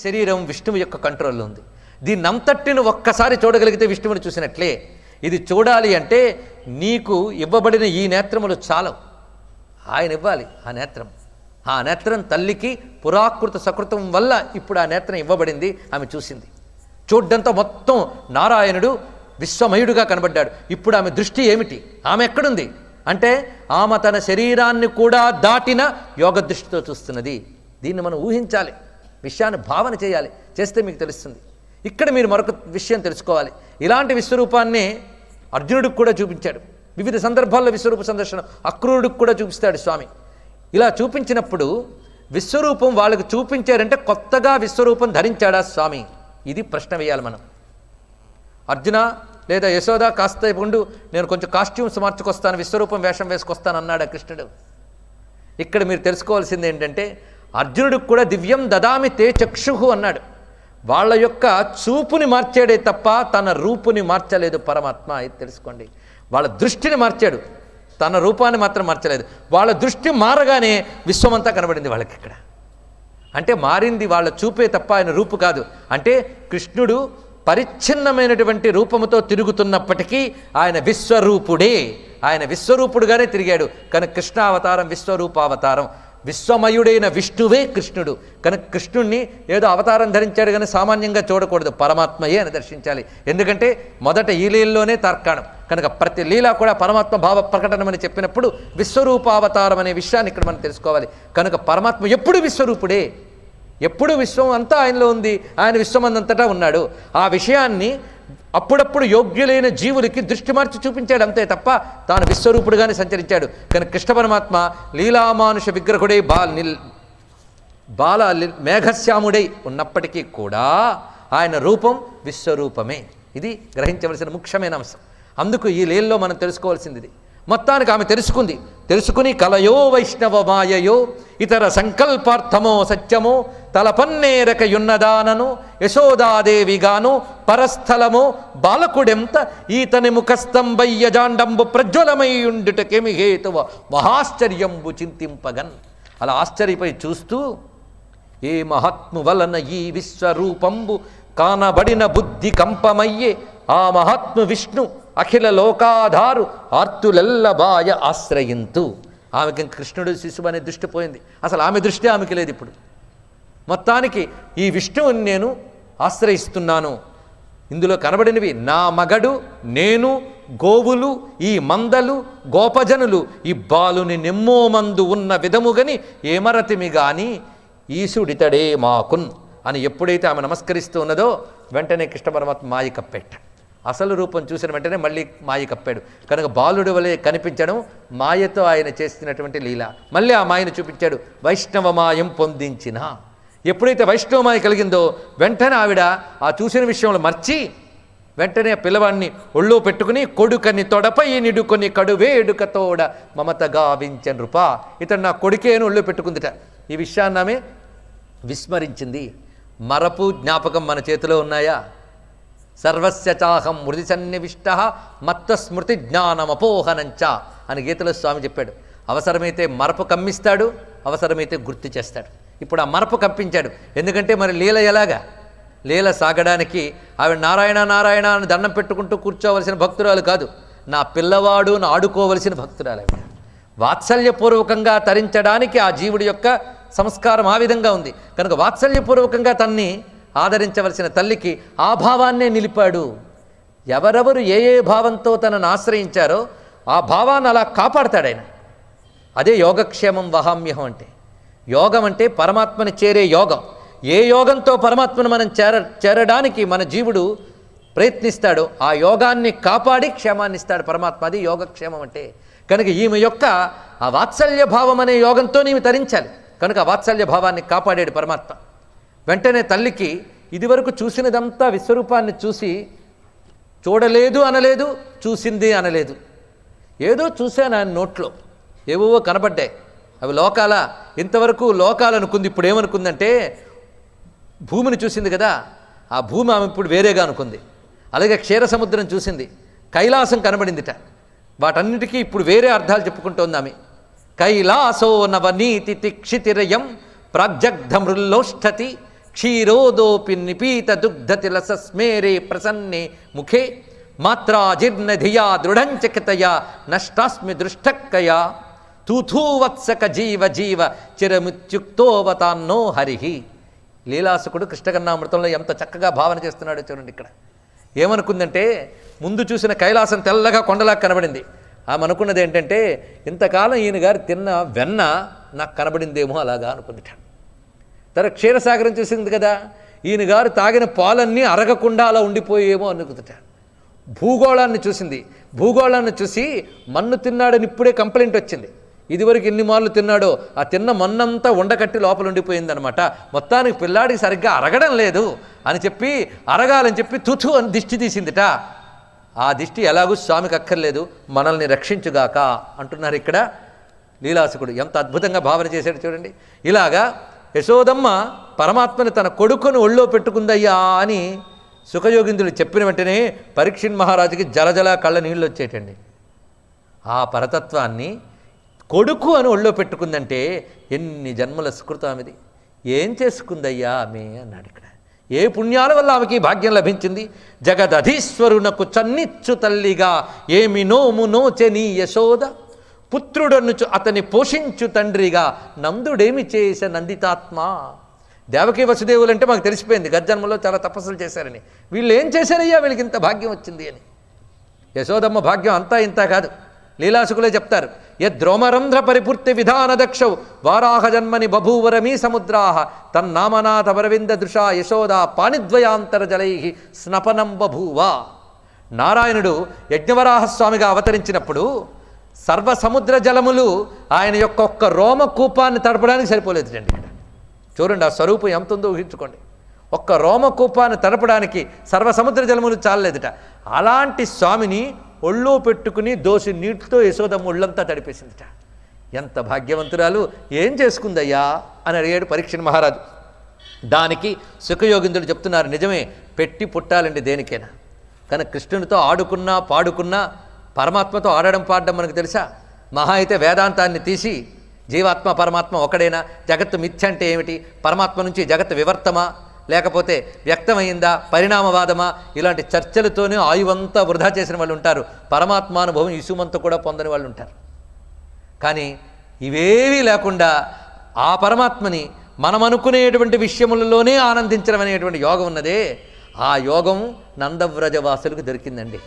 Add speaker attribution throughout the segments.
Speaker 1: శరీరం విష్ణువు యొక్క కంట్రోల్లో ఉంది. దీన్నంతటిని ఒక్కసారి చూడగలిగితే విష్ణువుని చూసినట్లే. ఇది చూడాలి అంటే నీకు ఇవ్వబడిన ఈ నేత్రములు చాలవు, ఆయన ఇవ్వాలి ఆ నేత్రం. ఆ నేత్రం తల్లికి పురాకృత సకృతం వల్ల ఇప్పుడు ఆ నేత్రం ఇవ్వబడింది, ఆమె చూసింది. చూడ్డంతో మొత్తం నారాయణుడు విశ్వమయుడుగా కనబడ్డాడు. ఇప్పుడు ఆమె దృష్టి ఏమిటి, ఆమె ఎక్కడుంది అంటే ఆమె తన శరీరాన్ని కూడా దాటిన యోగ దృష్టితో చూస్తున్నది. దీన్ని మనం ఊహించాలి, విషయాన్ని భావన చేయాలి, చేస్తే మీకు తెలుస్తుంది. ఇక్కడ మీరు మరొక విషయం తెలుసుకోవాలి. ఇలాంటి విశ్వరూపాన్ని అర్జునుడికి కూడా చూపించాడు. వివిధ సందర్భాల్లో విశ్వరూప సందర్శనం అక్రూరుడికి కూడా చూపిస్తాడు స్వామి. ఇలా చూపించినప్పుడు విశ్వరూపం వాళ్ళకి చూపించారంటే కొత్తగా విశ్వరూపం ధరించాడా స్వామి, ఇది ప్రశ్న వేయాలి మనం. అర్జున లేదా యశోద కాస్త ఉండు, నేను కొంచెం కాస్ట్యూమ్స్ మార్చుకొస్తాను, విశ్వరూపం వేషం వేసుకొస్తాను అన్నాడు కృష్ణుడు. ఇక్కడ మీరు తెలుసుకోవాల్సింది ఏంటంటే అర్జునుడికి కూడా దివ్యం దదామి తే చక్షుహు అన్నాడు. వాళ్ళ యొక్క చూపుని మార్చాడే తప్ప తన రూపుని మార్చలేదు పరమాత్మ. ఇది తెలుసుకోండి. వాళ్ళ దృష్టిని మార్చాడు, తన రూపాన్ని మాత్రం మార్చలేదు. వాళ్ళ దృష్టి మారగానే విశ్వమంతా కనబడింది వాళ్ళకి. ఇక్కడ అంటే మారింది వాళ్ళ చూపే తప్ప ఆయన రూపు కాదు. అంటే కృష్ణుడు పరిచ్ఛిన్నమైనటువంటి రూపముతో తిరుగుతున్నప్పటికీ ఆయన విశ్వరూపుడే, ఆయన విశ్వరూపుడుగానే తిరిగాడు. కనుక కృష్ణావతారం విశ్వరూపావతారం, విశ్వమయుడైన విష్ణువే కృష్ణుడు. కనుక కృష్ణుణ్ణి ఏదో అవతారం ధరించాడు కానీ సామాన్యంగా చూడకూడదు, పరమాత్మయే అని దర్శించాలి. ఎందుకంటే మొదట ఈ లీలలోనే తార్కాణం కనుక ప్రతి లీల కూడా పరమాత్మ భావ ప్రకటనమని చెప్పినప్పుడు విశ్వరూపావతారం అనే విషయాన్ని ఇక్కడ మనం తెలుసుకోవాలి. కనుక పరమాత్మ ఎప్పుడు విశ్వరూపుడే, ఎప్పుడు విశ్వం అంతా ఆయనలో ఉంది, ఆయన విశ్వమందంతటా ఉన్నాడు. ఆ విషయాన్ని అప్పుడప్పుడు యోగ్యులైన జీవులకి దృష్టి మార్చి చూపించాడు అంతే తప్ప తాను విశ్వరూపుడుగానే సంచరించాడు. కనుక కృష్ణ పరమాత్మ లీలామానుష విగ్రహుడై బాల మేఘశ్యాముడై ఉన్నప్పటికీ కూడా ఆయన రూపం విశ్వరూపమే. ఇది గ్రహించవలసిన ముఖ్యమైన అంశం. అందుకు ఈ లీలలో మనం తెలుసుకోవాల్సింది. మొత్తానికి ఆమె తెలుసుకుని కలయో వైష్ణవ మాయయో ఇతర సంకల్పార్థమో సత్యమో తలపన్నేరకయున్నదానను యశోదాదేవిగాను పరస్థలమో బాలకుడెంత ఈతని ముఖస్తంభయ్యజాండంబు ప్రజ్వలమయ్యుండుటకేమి హేతువ మహాశ్చర్యంబు చింతింపగన్. అలా ఆశ్చర్యపై చూస్తూ ఏ మహాత్ము వలన ఈ విశ్వరూపంబు కానబడిన బుద్ధి కంపమయ్యే ఆ మహాత్ము విష్ణు అఖిల లోకాధారు ఆర్తులెల్లబాయ ఆశ్రయింతు. ఆమెకి కృష్ణుడు శిశువు అనే దృష్టి పోయింది, అసలు ఆమె దృష్టి ఆమెకి లేదు. ఇప్పుడు మొత్తానికి ఈ విష్ణువుని నేను ఆశ్రయిస్తున్నాను. ఇందులో కనబడినవి నా మగడు, నేను, గోవులు, ఈ మందలు, గోపజనులు, ఈ బాలుని నెమ్మోమందు ఉన్న విధముగని ఏమరతిమి గాని ఈశుడితడే మాకున్ అని ఎప్పుడైతే ఆమె నమస్కరిస్తూ ఉన్నదో వెంటనే కృష్ణ పరమాత్మ మాయ కప్పెట్టాడు. అసలు రూపం చూసిన వెంటనే మళ్ళీ మాయ కప్పాడు. కనుక బాలుడి వలె కనిపించడం మాయతో ఆయన చేస్తున్నటువంటి లీల. మళ్ళీ ఆ మాయను చూపించాడు. వైష్ణవ మాయం పొందించిన ఎప్పుడైతే వైష్ణవ మాయ కలిగిందో వెంటనే ఆవిడ ఆ చూసిన విషయంలో మర్చి వెంటనే పిల్లవాడిని ఒళ్ళో పెట్టుకుని కొడుకని తొడపై నిడుకొని కడువేడుకతోడ మమత గావించ నృప, ఇతడు నా కొడుకే అని ఒళ్ళో పెట్టుకుందిట. ఈ విషయాన్ని ఆమె విస్మరించింది. మరపు జ్ఞాపకం మన చేతిలో ఉన్నాయా? సర్వస్య చాహం మృతి సన్నివిష్ట మత్త స్మృతి జ్ఞానమపోహనంచ అని గీతలో స్వామి చెప్పాడు. అవసరమైతే మరపు కమ్మిస్తాడు, అవసరమైతే గుర్తు చేస్తాడు. ఇప్పుడు ఆ మరపు కప్పించాడు. ఎందుకంటే మరి లీల ఎలాగా? లీల సాగడానికి ఆవిడ నారాయణ నారాయణ అని దండం పెట్టుకుంటూ కూర్చోవలసిన భక్తురాలు కాదు, నా పిల్లవాడు అని ఆడుకోవలసిన భక్తురాలు ఆవిడ. వాత్సల్యపూర్వకంగా తరించడానికి ఆ జీవుడి యొక్క సంస్కారం ఆ విధంగా ఉంది. కనుక వాత్సల్యపూర్వకంగా తన్ని ఆదరించవలసిన తల్లికి ఆ భావాన్నే నిలిపాడు. ఎవరెవరు ఏ ఏ భావంతో తనను ఆశ్రయించారో ఆ భావాన్ని అలా కాపాడతాడు ఆయన. అదే యోగక్షేమం వహామ్యహం అంటే. యోగం అంటే పరమాత్మని చేరే యోగం. ఏ యోగంతో పరమాత్మను మనం చేరడానికి మన జీవుడు ప్రయత్నిస్తాడో ఆ యోగాన్ని కాపాడి క్షేమాన్ని ఇస్తాడు పరమాత్మ. అది యోగక్షేమం అంటే. కనుక ఈమె యొక్క ఆ వాత్సల్య భావం అనే యోగంతో నీవు తరించాలి. కనుక ఆ వాత్సల్య భావాన్ని కాపాడాడు పరమాత్మ. వెంటనే తల్లికి ఇదివరకు చూసినదంతా విశ్వరూపాన్ని చూసి చూడలేదు అనలేదు, చూసింది అనలేదు. ఏదో చూశాను ఆయన నోట్లో, ఏవో కనబడ్డాయి, అవి లోకాల. ఇంతవరకు లోకాలు అనుకుంది, ఇప్పుడు ఏమనుకుందంటే భూమిని చూసింది కదా, ఆ భూమి ఆమె ఇప్పుడు వేరేగా అనుకుంది. అలాగే క్షీర సముద్రం చూసింది, కైలాసం కనబడిందిట. వాటన్నిటికీ ఇప్పుడు వేరే అర్థాలు చెప్పుకుంటోంది ఆమె. కైలాసో నవనీతి తిక్షితిరయం ప్రాగ్జగ్ధమృల్లోష్ఠతి క్షీరోదోపి నిపీత దుగ్ధతిలస స్మేరే ప్రసన్నే ముఖే మాత్రాజిర్ణ ధియా దృఢంచకితయా నష్టాస్మి దృష్టక్కయా తూథూవత్సక జీవ జీవ చిరముత్యుక్తోవతాన్నో హరిహి. లీలాసుకుడు కృష్ణకన్నామృతంలో ఎంత చక్కగా భావన చేస్తున్నాడో చూడండి. ఇక్కడ ఏమనుకుందంటే, ముందు చూసిన కైలాసం తెల్లగా కొండలా కనబడింది. ఆమె అనుకున్నది ఏంటంటే, ఇంతకాలం ఈయన గారు తిన్న వెన్న నాకు కనబడిందేమో అలాగా అనుకుందిట. తన క్షీరసాగరం చూసింది కదా, ఈయన గారు తాగిన పాలన్నీ అరగకుండా అలా ఉండిపోయేమో అనుకుందిట. భూగోళాన్ని చూసింది. భూగోళాన్ని చూసి మన్ను తిన్నాడని ఇప్పుడే కంప్లైంట్ వచ్చింది. ఇదివరకు ఎన్ని మార్లు తిన్నాడో ఆ తిన్న మన్నంతా ఉండకట్టి లోపల ఉండిపోయిందనమాట. మొత్తానికి పిల్లాడికి సరిగ్గా అరగడం లేదు అని చెప్పి, అరగాలని చెప్పి తుథు అని దిష్టి తీసిందిట. ఆ దిష్టి ఎలాగూ స్వామికి అక్కర్లేదు, మనల్ని రక్షించుగాక అంటున్నారు ఇక్కడ లీలాసుకుడు. ఎంత అద్భుతంగా భావన చేశాడు చూడండి. ఇలాగా యశోదమ్మ పరమాత్మని తన కొడుకును ఒళ్ళో పెట్టుకుందయ్యా అని సుఖయోగింద్రుడు చెప్పిన వెంటనే పరీక్షిత్ మహారాజుకి జలజల కళ్ళ నీళ్ళు వచ్చేటండి. ఆ పరతత్వాన్ని కొడుకు అని ఒళ్ళో పెట్టుకుందంటే ఎన్ని జన్మల సుకృతం ఆమెది. ఏం చేసుకుందయ్యా ఆమె అన్నాడు ఇక్కడ. ఏ పుణ్యాల వల్ల ఆమెకి భాగ్యం లభించింది. జగదధీశ్వరునకు చన్నిచ్చు తల్లిగా ఏమి నోము నోచెని యశోద, పుత్రుడనుచు అతని పోషించు తండ్రిగా నందుడేమి చేసే నందితాత్మ. దేవకీ వసుదేవులంటే మాకు తెలిసిపోయింది గర్జన్మలో చాలా తపస్సులు చేశారని. వీళ్ళు ఏం చేశారయ్యా వీళ్ళకి ఇంత భాగ్యం వచ్చింది అని. యశోదమ్మ భాగ్యం అంతా ఇంత కాదు. లీలాసుకులే చెప్తారు, యద్రోమరంధ్ర పరిపూర్తి విధాన దక్షౌ వారాహ జన్మని బభూవరమీ సముద్రాహ తన్నామనాథ వరవింద దృశా యశోదా పాణిద్వయాంతర జలై స్నపనం బభూవ. నారాయణుడు యజ్ఞవరాహస్వామిగా అవతరించినప్పుడు సర్వ సముద్ర జలములు ఆయన యొక్క ఒక్క రోమ కూపాన్ని తడపడానికి సరిపోలేదు అండి. ఇక్కడ చూడండి, ఆ స్వరూపం ఎంత ఉందో ఊహించుకోండి. ఒక్క రోమ కూపాన్ని తడపడానికి సర్వ సముద్ర జలములు చాలలేదుట. అలాంటి స్వామిని ఒళ్ళో పెట్టుకుని దోసి నీటితో యశోదమ్మ ఒళ్ళంతా తడిపేసిందిట. ఎంత భాగ్యవంతురాలు, ఏం చేసుకుందయ్యా అని అడిగాడు పరీక్షిత్ మహారాజు. దానికి సుఖయోగింద్రుడు చెప్తున్నారు, నిజమే, పెట్టి పుట్టాలండి దేనికైనా. కానీ కృష్ణునితో ఆడుకున్నా పాడుకున్నా పరమాత్మతో ఆడడం పాడడం మనకు తెలుసా? మహా అయితే వేదాంతాన్ని తీసి జీవాత్మ పరమాత్మ ఒకడేనా, జగత్తు మిథ్య అంటే ఏమిటి, పరమాత్మ నుంచి జగత్తు వివర్తమా లేకపోతే వ్యక్తమైందా, పరిణామవాదమా, ఇలాంటి చర్చలతోనే ఆయువంతా వృధా చేసిన వాళ్ళు ఉంటారు. పరమాత్మానుభవం ఇసుమంతా కూడా పొందని వాళ్ళు ఉంటారు. కానీ ఇవేవీ లేకుండా ఆ పరమాత్మని మనం అనుకునేటువంటి విషయములలోనే ఆనందించడం అనేటువంటి యోగం ఉన్నదే, ఆ యోగం నందవ్రజవాసులకు దొరికిందండి.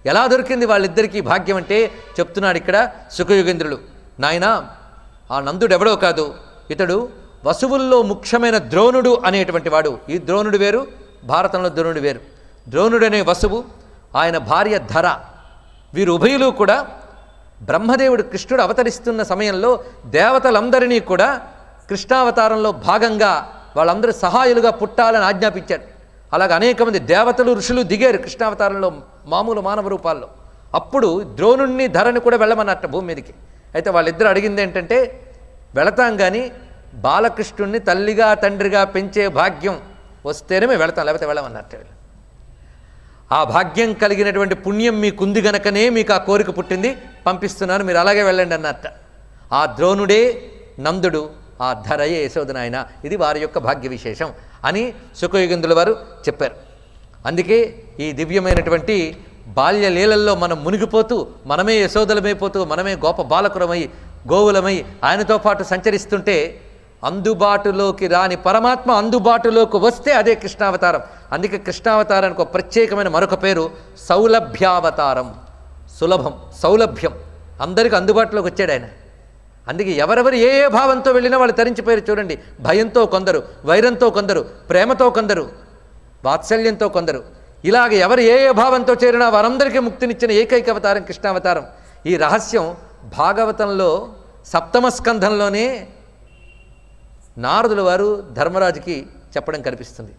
Speaker 1: ఎలా దొరికింది వాళ్ళిద్దరికీ భాగ్యం అంటే చెప్తున్నాడు ఇక్కడ సుఖయోగేంద్రులు. నాయనా, ఆ నందుడు ఎవడో కాదు, ఇతడు వసువుల్లో ముఖ్యమైన ద్రోణుడు అనేటువంటి వాడు. ఈ ద్రోణుడు వేరు, భారతంలో ద్రోణుడు వేరు. ద్రోణుడు అనే వసువు, ఆయన భార్య ధర, వీరు ఉభయులు కూడా బ్రహ్మదేవుడు కృష్ణుడు అవతరిస్తున్న సమయంలో దేవతలందరినీ కూడా కృష్ణావతారంలో భాగంగా వాళ్ళందరూ సహాయులుగా పుట్టాలని ఆజ్ఞాపించాడు. అలాగే అనేక మంది దేవతలు ఋషులు దిగారు కృష్ణావతారంలో మామూలు మానవ రూపాల్లో. అప్పుడు ద్రోణుణ్ణి ధరని కూడా వెళ్ళమన్నట్ట భూమి మీదకి. అయితే వాళ్ళిద్దరు అడిగింది ఏంటంటే, వెళతాం కానీ బాలకృష్ణుణ్ణి తల్లిగా తండ్రిగా పెంచే భాగ్యం వస్తేనే మేము వెళతాం, లేకపోతే వెళ్ళమన్నట్టు. ఆ భాగ్యం కలిగినటువంటి పుణ్యం మీకుంది గనకనే మీకు ఆ కోరిక పుట్టింది, పంపిస్తున్నాను, మీరు అలాగే వెళ్ళండి అన్నట్ట. ఆ ద్రోణుడే నందుడు, ఆ ధరయే యశోదనాయన. ఇది వారి యొక్క భాగ్య విశేషం అని సుఖయోగిందుల వారు చెప్పారు. అందుకే ఈ దివ్యమైనటువంటి బాల్యలీలల్లో మనం మునిగిపోతూ, మనమే యశోదలమైపోతూ, మనమే గోప బాలకులమై గోవులమై ఆయనతో పాటు సంచరిస్తుంటే అందుబాటులోకి రాని పరమాత్మ అందుబాటులోకి వస్తే అదే కృష్ణావతారం. అందుకే కృష్ణావతారానికి ఒక ప్రత్యేకమైన మరొక పేరు సౌలభ్యావతారం. సులభం, సౌలభ్యం, అందరికీ అందుబాటులోకి వచ్చాడు ఆయన. అందుకే ఎవరెవరు ఏ ఏ భావంతో వెళ్ళినా వాళ్ళు తరించిపోయారు చూడండి. భయంతో కొందరు, వైరంతో కొందరు, ప్రేమతో కొందరు, వాత్సల్యంతో కొందరు, ఇలాగ ఎవరు ఏ ఏ భావంతో చేరినా వారందరికీ ముక్తినిచ్చిన ఏకైక అవతారం కృష్ణావతారం. ఈ రహస్యం భాగవతంలో 7వ స్కంధంలోనే నారదుల వారు ధర్మరాజుకి చెప్పడం కనిపిస్తుంది.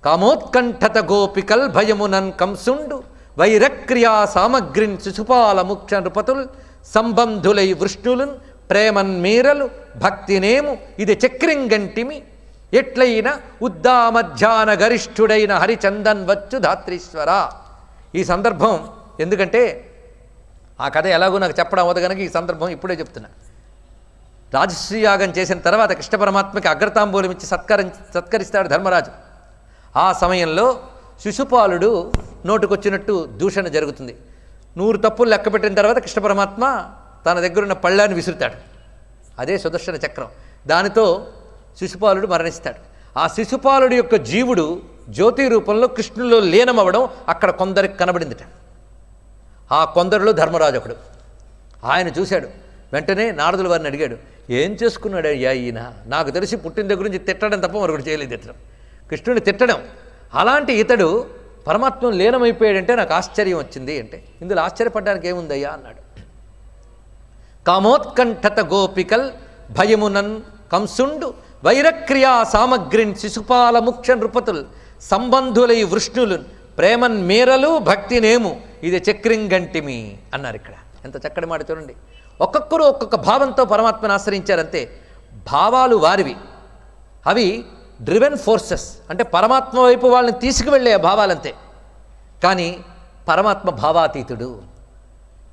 Speaker 1: కామోత్కంఠత గోపికల్ భయమునన్ కంసుండు వైరక్రియా సామగ్రిన్ శిశుపాల ముఖ్య నృపతుల్ సంబంధులై వృష్ణులున్ ప్రేమన్ మీరలు భక్తినేము ఇది చక్రింగంటిమి ఎట్లయిన ఉద్దామధ్యాన గరిష్ఠుడైన హరిచందన్ వచ్చు ధాత్రీశ్వర. ఈ సందర్భం ఎందుకంటే ఆ కథ ఎలాగో నాకు చెప్పడం అవదు కనుక ఈ సందర్భం ఇప్పుడే చెప్తున్నా. రాజశ్రీయాగం చేసిన తర్వాత కృష్ణ పరమాత్మకి అగ్రతాంబూలం ఇచ్చి సత్కరిస్తాడు ధర్మరాజు. ఆ సమయంలో శిశుపాలుడు నోటుకొచ్చినట్టు దూషణ జరుగుతుంది. 100 తప్పులు లెక్క పెట్టిన తర్వాత కృష్ణ పరమాత్మ తన దగ్గరున్న పళ్ళాన్ని విసురుతాడు. అదే సుదర్శన చక్రం. దానితో శిశుపాలుడు మరణిస్తాడు. ఆ శిశుపాలుడి యొక్క జీవుడు జ్యోతి రూపంలో కృష్ణులో లీనమవ్వడం అక్కడ కొందరికి కనబడిందిట. ఆ కొందరిలో ధర్మరాజు ఒకడు. ఆయన చూశాడు. వెంటనే నారదుల వారిని అడిగాడు, ఏం చేసుకున్నాడు అయ్యా ఈయన? నాకు తెలిసి పుట్టిన దగ్గర నుంచి తిట్టడం తప్ప మరొకటి చేయలేదు ఇతడు, కృష్ణుని తిట్టడం. అలాంటి ఇతడు పరమాత్మ లీనమైపోయాడంటే నాకు ఆశ్చర్యం వచ్చింది అంటే, ఇందులో ఆశ్చర్యపడడానికి ఏముందయ్యా అన్నాడు. కామోత్కంఠత గోపికల్ భయమునన్ కంసుండు వైరక్రియా సామగ్రిన్ శిశుపాల ముఖ్య నృపతుల్ సంబంధులై వృష్ణులు ప్రేమన్ మేరలు భక్తినేము ఇది చక్రింగంటిమి అన్నారు. ఇక్కడ ఎంత చక్కటి మాట చూడండి. ఒక్కొక్కరు ఒక్కొక్క భావంతో పరమాత్మను ఆశ్రయించారంతే. భావాలు వారివి, అవి డ్రివెన్ ఫోర్సెస్, అంటే పరమాత్మ వైపు వాళ్ళని తీసుకువెళ్ళే భావాలంతే. కానీ పరమాత్మ భావాతీతుడు.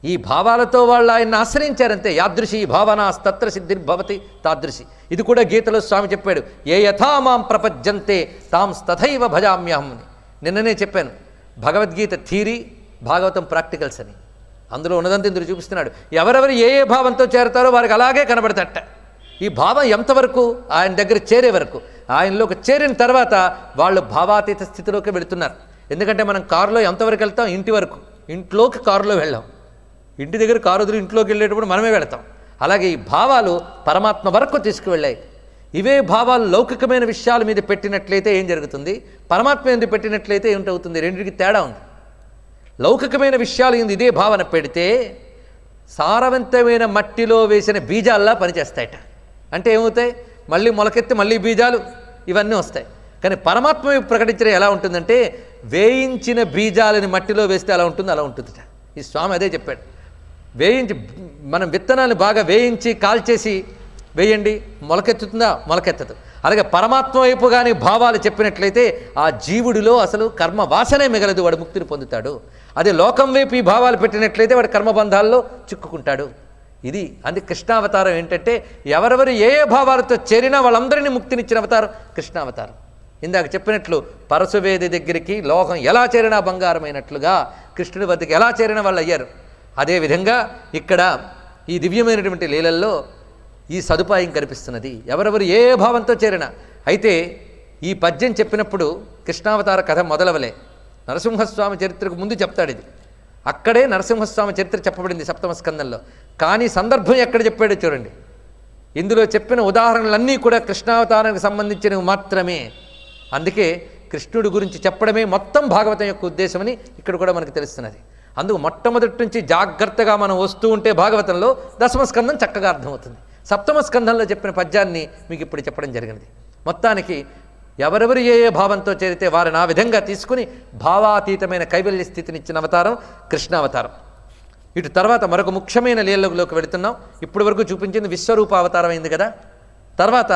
Speaker 1: ఈ భావాలతో వాళ్ళు ఆయన్ని ఆశ్రయించారంతే. యాదృశి భావనాస్తత్ర సిద్ధిర్భవతి తాదృశి. ఇది కూడా గీతలో స్వామి చెప్పాడు, ఏ యథా మాం ప్రపద్యంతే తాం తథైవ భజామ్యహం అని. నిన్ననే చెప్పాను, భగవద్గీత థీరీ, భాగవతం ప్రాక్టికల్స్ అని. అందులో ఉన్నదంతా ఇందులో చూపిస్తున్నాడు. ఎవరెవరు ఏ ఏ భావంతో చేరతారో వారికి అలాగే కనబడతట. ఈ భావం ఎంతవరకు? ఆయన దగ్గర చేరే వరకు. ఆయనలోకి చేరిన తర్వాత వాళ్ళు భావాతీత స్థితిలోకి వెళుతున్నారు. ఎందుకంటే మనం కారులో ఎంతవరకు వెళ్తాం? ఇంటి వరకు. ఇంట్లోకి కారులో వెళ్ళాం. ఇంటి దగ్గర కారు వదిలి ఇంట్లోకి వెళ్ళేటప్పుడు మనమే వెళతాం. అలాగే ఈ భావాలు పరమాత్మ వరకు తీసుకువెళ్ళాయి. ఇవే భావాలు లౌకికమైన విషయాల మీద పెట్టినట్లయితే ఏం జరుగుతుంది? పరమాత్మ ఎందుకు పెట్టినట్లయితే ఏమిటవుతుంది? రెండింటికి తేడా ఉంది. లౌకికమైన విషయాలు ఎందు ఇదే భావన పెడితే సారవంతమైన మట్టిలో వేసిన బీజాల్లా పనిచేస్తాయట. అంటే ఏమవుతాయి? మళ్ళీ మొలకెత్తి మళ్ళీ బీజాలు ఇవన్నీ వస్తాయి. కానీ పరమాత్మ ప్రకటించడం ఎలా ఉంటుందంటే, వేయించిన బీజాలని మట్టిలో వేస్తే అలా ఉంటుంది, అలా ఉంటుందిట. ఈ స్వామి అదే చెప్పాడు. వేయించి మనం విత్తనాన్ని బాగా వేయించి కాల్చేసి వేయండి, మొలకెత్తుతుందా? మొలకెత్తదు. అలాగే పరమాత్మ వైపు కానీ భావాలు చెప్పినట్లయితే ఆ జీవుడిలో అసలు కర్మ వాసనే మిగలదు, వాడు ముక్తిని పొందుతాడు. అదే లోకం వైపు ఈ భావాలు పెట్టినట్లయితే వాడు కర్మబంధాల్లో చిక్కుకుంటాడు. ఇది అందుకే కృష్ణావతారం ఏంటంటే, ఎవరెవరు ఏ ఏ భావాలతో చేరినా వాళ్ళందరినీ ముక్తినిచ్చిన అవతారం కృష్ణావతారం. ఇందాక చెప్పినట్లు పరశువేది దగ్గరికి లోకం ఎలా చేరినా బంగారమైనట్లుగా కృష్ణుడి వద్దకు ఎలా చేరిన వాళ్ళు అయ్యారు. అదేవిధంగా ఇక్కడ ఈ దివ్యమైనటువంటి లీలల్లో ఈ సదుపాయం కనిపిస్తున్నది. ఎవరెవరు ఏ భావంతో చేరినా. అయితే ఈ పద్యం చెప్పినప్పుడు కృష్ణావతార కథ మొదలవలే. నరసింహస్వామి చరిత్రకు ముందు చెప్తాడు ఇది. అక్కడే నరసింహస్వామి చరిత్ర చెప్పబడింది 7వ స్కందంలో. కానీ సందర్భం ఎక్కడ చెప్పాడో చూడండి. ఇందులో చెప్పిన ఉదాహరణలన్నీ కూడా కృష్ణావతారానికి సంబంధించినవి మాత్రమే. అందుకే కృష్ణుడి గురించి చెప్పడమే మొత్తం భాగవతం యొక్క ఉద్దేశమని ఇక్కడ కూడా మనకు తెలుస్తున్నది. అందుకు మొట్టమొదటి నుంచి జాగ్రత్తగా మనం వస్తూ ఉంటే భాగవతంలో 10వ స్కందం చక్కగా అర్థమవుతుంది. 7వ స్కందంలో చెప్పిన పద్యాన్ని మీకు ఇప్పుడు చెప్పడం జరిగినది. మొత్తానికి ఎవరెవరు ఏ ఏ భావంతో చేరితే వారిని ఆ విధంగా తీసుకుని భావాతీతమైన కైవల్య స్థితిని ఇచ్చిన అవతారం కృష్ణావతారం. ఇటు తర్వాత మరొక ముఖ్యమైన లీలలోకి వెళుతున్నాం. ఇప్పటి వరకు చూపించింది విశ్వరూప అవతారం అయింది కదా. తర్వాత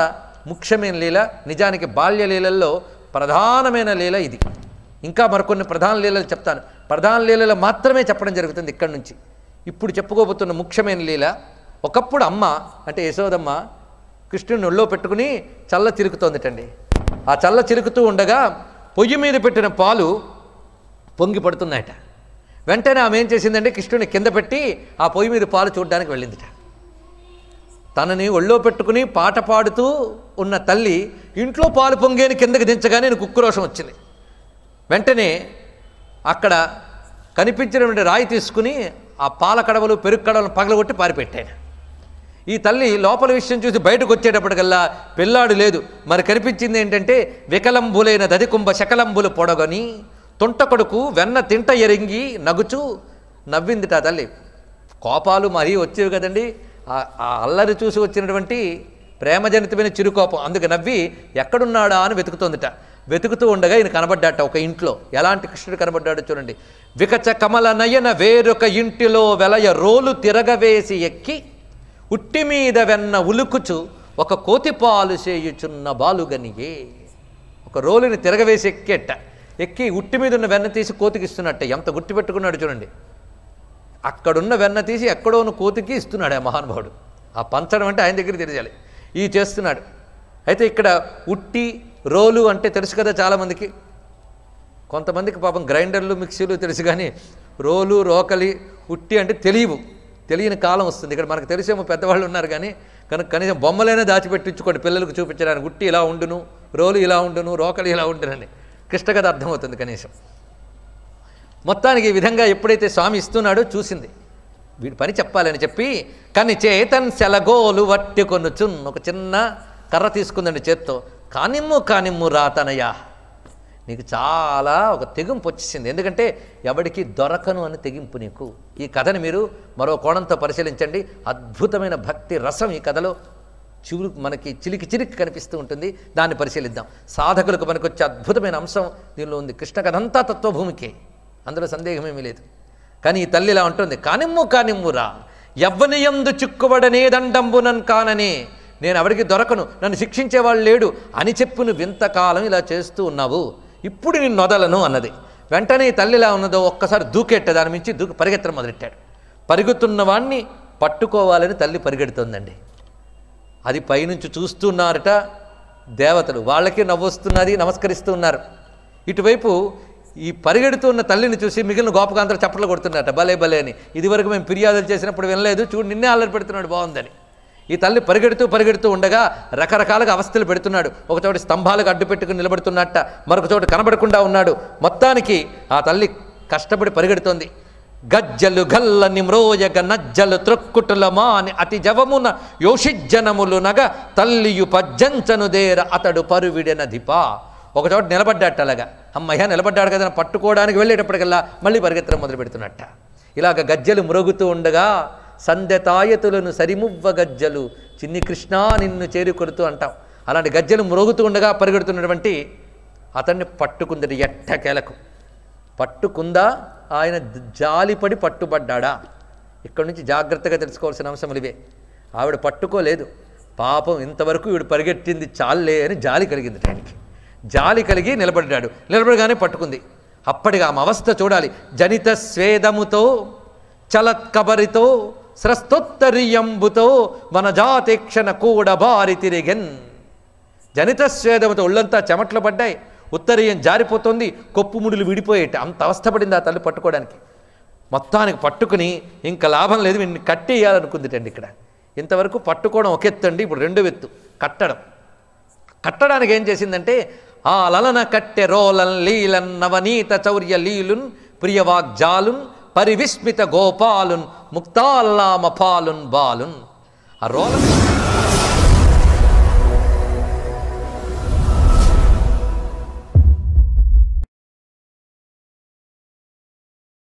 Speaker 1: ముఖ్యమైన లీల, నిజానికి బాల్య లీలల్లో ప్రధానమైన లీల ఇది. ఇంకా మరికొన్ని ప్రధాన లీలలు చెప్తాను. ప్రధాన లీలలు మాత్రమే చెప్పడం జరుగుతుంది ఇక్కడి నుంచి. ఇప్పుడు చెప్పుకోబోతున్న ముఖ్యమైన లీల, ఒకప్పుడు అమ్మ అంటే యశోదమ్మ కృష్ణుని ఒళ్ళో పెట్టుకుని చల్ల చిరుకుతోందిటండి. ఆ చల్ల చిరుకుతూ ఉండగా పొయ్యి మీద పెట్టిన పాలు పొంగి పడుతున్నాయట. వెంటనే ఆమె ఏం చేసిందంటే కృష్ణుని కింద పెట్టి ఆ పొయ్యి మీద పాలు చూడడానికి వెళ్ళిందిట. తనని ఒళ్ళో పెట్టుకుని పాట పాడుతూ ఉన్న తల్లి ఇంట్లో పాలు పొంగేని కిందకి దించగానే నేను కుక్కురోషం వచ్చింది. వెంటనే అక్కడ కనిపించినటువంటి రాయి తీసుకుని ఆ పాల కడవలు పెరుగు కడవలను పగలగొట్టి పారిపెట్టాను. ఈ తల్లి లోపల విషయం చూసి బయటకు వచ్చేటప్పటికల్లా పిల్లాడు లేదు. మరి కనిపించింది ఏంటంటే, వికలంబులైన దదికుంభ శకలంబులు పొడగని తొంట కొడుకు వెన్న తింట ఎరింగి నగుచూ నవ్విందిట ఆ తల్లి. కోపాలు మరీ వచ్చేవి కదండి. ఆ అల్లరి చూసి వచ్చినటువంటి ప్రేమజనితమైన చిరుకోపం. అందుకు నవ్వి ఎక్కడున్నాడా అని వెతుకుతోందిట. వెతుకుతూ ఉండగా ఈయన కనబడ్డాట ఒక ఇంట్లో. ఎలాంటి కృష్ణుడు కనబడ్డాడో చూడండి. వికచ కమల నయన వేరొక ఇంటిలో వెలయ రోలు తిరగవేసి ఎక్కి ఉట్టి మీద వెన్న ఉలుకుచు ఒక కోతిపాలు చేయుచున్న బాలుగనియే. ఒక రోలుని తిరగవేసి ఎక్కేట. ఎక్కి ఉట్టి మీద ఉన్న వెన్న తీసి కోతికి ఇస్తున్నట్టే. ఎంత గుర్తుపెట్టుకున్నాడు చూడండి. అక్కడున్న వెన్న తీసి ఎక్కడోను కోతికి ఇస్తున్నాడు ఆ మహానుభావుడు. ఆ పంచడం అంటే ఆయన దగ్గర తెలియాలి. ఈ చేస్తున్నాడు. అయితే ఇక్కడ ఉట్టి రోలు అంటే తెలుసు కదా చాలామందికి. కొంతమందికి పాపం గ్రైండర్లు మిక్సీలు తెలుసు, కానీ రోలు రోకలి ఉట్టి అంటే తెలియని కాలం వస్తుంది. ఇక్కడ మనకు తెలిసేమో పెద్దవాళ్ళు ఉన్నారు, కానీ కనుక కనీసం బొమ్మలైనా దాచిపెట్టించుకోండి పిల్లలకు చూపించడానికి. ఉట్టి ఇలా ఉండును, రోలు ఇలా ఉండును, రోకలి ఇలా ఉండునని కృష్ణ కథ అర్థమవుతుంది కనీసం. మొత్తానికి ఈ విధంగా ఎప్పుడైతే స్వామి ఇస్తున్నాడో చూసింది, వీడి పని చెప్పాలని చెప్పి కానీ చేతన్ సెలగోలు వట్టి కొనుచున్, ఒక చిన్న కర్ర తీసుకుందండి చేత్తో. కానిమ్ము రాతనయ్యా, నీకు చాలా ఒక తెగింపు వచ్చేసింది. ఎందుకంటే ఎవడికి దొరకను అని తెగింపు నీకు. ఈ కథని మీరు మరో కోణంతో పరిశీలించండి. అద్భుతమైన భక్తి రసం ఈ కథలో మనకి చిలికి కనిపిస్తూ ఉంటుంది. దాన్ని పరిశీలిద్దాం. సాధకులకు మనకొచ్చే అద్భుతమైన అంశం దీనిలో ఉంది. కృష్ణ కథ అంతా తత్వభూమికే, అందులో సందేహమేమీ లేదు. కానీ ఈ తల్లి ఇలా ఉంటుంది, కానిమ్మురా యవ్వనియందు చిక్కుబడనేదండంబునన్ కాననే, నేను ఎవరికి దొరకను, నన్ను శిక్షించేవాళ్ళు లేడు అని చెప్పు నువ్వు ఇంతకాలం ఇలా చేస్తూ ఉన్నావు, ఇప్పుడు నిన్ను వదలను అన్నది. వెంటనే తల్లిలా ఉన్నదో ఒక్కసారి దూకెట్ట, దాని మించి పరిగెత్తడం మొదలెట్టాడు. పరిగెత్తున్న వాణ్ణి పట్టుకోవాలని తల్లి పరిగెడుతోందండి. అది పైనుంచి చూస్తున్నారట దేవతలు, వాళ్ళకి నవ్వొస్తున్నది, నమస్కరిస్తూ ఉన్నారు. ఇటువైపు ఈ పరిగెడుతున్న తల్లిని చూసి మిగిలిన గోపకాంతలు చప్పట్లు కొడుతున్నారట, భలే అని. ఇదివరకు మేము ఫిర్యాదులు చేసినప్పుడు వినలేదు, చూడు నిన్నే అల్లరి పెడుతున్నాడు, బాగుందని. ఈ తల్లి పరిగెడుతూ ఉండగా రకరకాలుగా అవస్థలు పెడుతున్నాడు. ఒకచోట స్తంభాలకు అడ్డు పెట్టుకుని నిలబడుతున్నట్ట, మరొక చోట కనబడకుండా ఉన్నాడు. మొత్తానికి ఆ తల్లి కష్టపడి పరిగెడుతోంది. గజ్జలు గల్లని మ్రోయగ నజ్జలు త్రొక్కుటులమా అని అతి జవమున యోషిజ్జనములు నగ తల్లియు పజ్జంచనుదేర అతడు పరువిడెనధిపా. ఒకచోట నిలబడ్డాట. అలాగా అమ్మయ్య నిలబడ్డాడు కదా, పట్టుకోవడానికి వెళ్ళేటప్పటికల్లా మళ్ళీ పరిగెత్తడం మొదలు పెడుతున్నట్ట. ఇలాగ గజ్జలు మ్రోగుతూ ఉండగా సంధ్యతాయతులను సరిమువ్వ గజ్జలు చిన్ని కృష్ణ నిన్ను చేరుకొడుతూ అంటాం. అలాంటి గజ్జలు మ్రోగుతూ ఉండగా పరిగెడుతున్నటువంటి అతన్ని పట్టుకుందటి ఎట్టకేలకు. పట్టుకుందా, ఆయన జాలిపడి పట్టుబడ్డా? ఇక్కడి నుంచి జాగ్రత్తగా తెలుసుకోవాల్సిన అంశములు ఇవే. ఆవిడ పట్టుకోలేదు పాపం, ఇంతవరకు ఈవిడ పరిగెట్టింది చాలే అని జాలి కలిగింది ఆయనకి. జాలి కలిగి నిలబడగానే పట్టుకుంది. అప్పటికి ఆమె అవస్థ చూడాలి. జనిత స్వేదముతో చలత్కబరితో స్రస్తోత్తరీయంబుతో వనజాతేక్షణ కూడా బారి తిరిగెన్. జనిత స్వేదముతో ఒళ్ళంతా చెమట్లు పడ్డాయి, ఉత్తరీయం జారిపోతుంది, కొప్పుముడులు విడిపోయేట, అంత అవస్థపడింది ఆ తల్లి పట్టుకోవడానికి. మొత్తానికి పట్టుకుని ఇంకా లాభం లేదు, వీడిని కట్టేయాలనుకుందిటండి. ఇక్కడ ఇంతవరకు పట్టుకోవడం ఒక ఎత్తండి, ఇప్పుడు రెండో ఎత్తు కట్టడానికి ఏం చేసిందంటే, ఆ లలన కట్టె రోలన్ లీలన్ నవనీత చౌర్య లీలున్ ప్రియవాగ్జాలున్ పరివిస్మిత గోపాలున్ ముక్తాల్లామపాలున్ బాలున్. ఆ రోలన్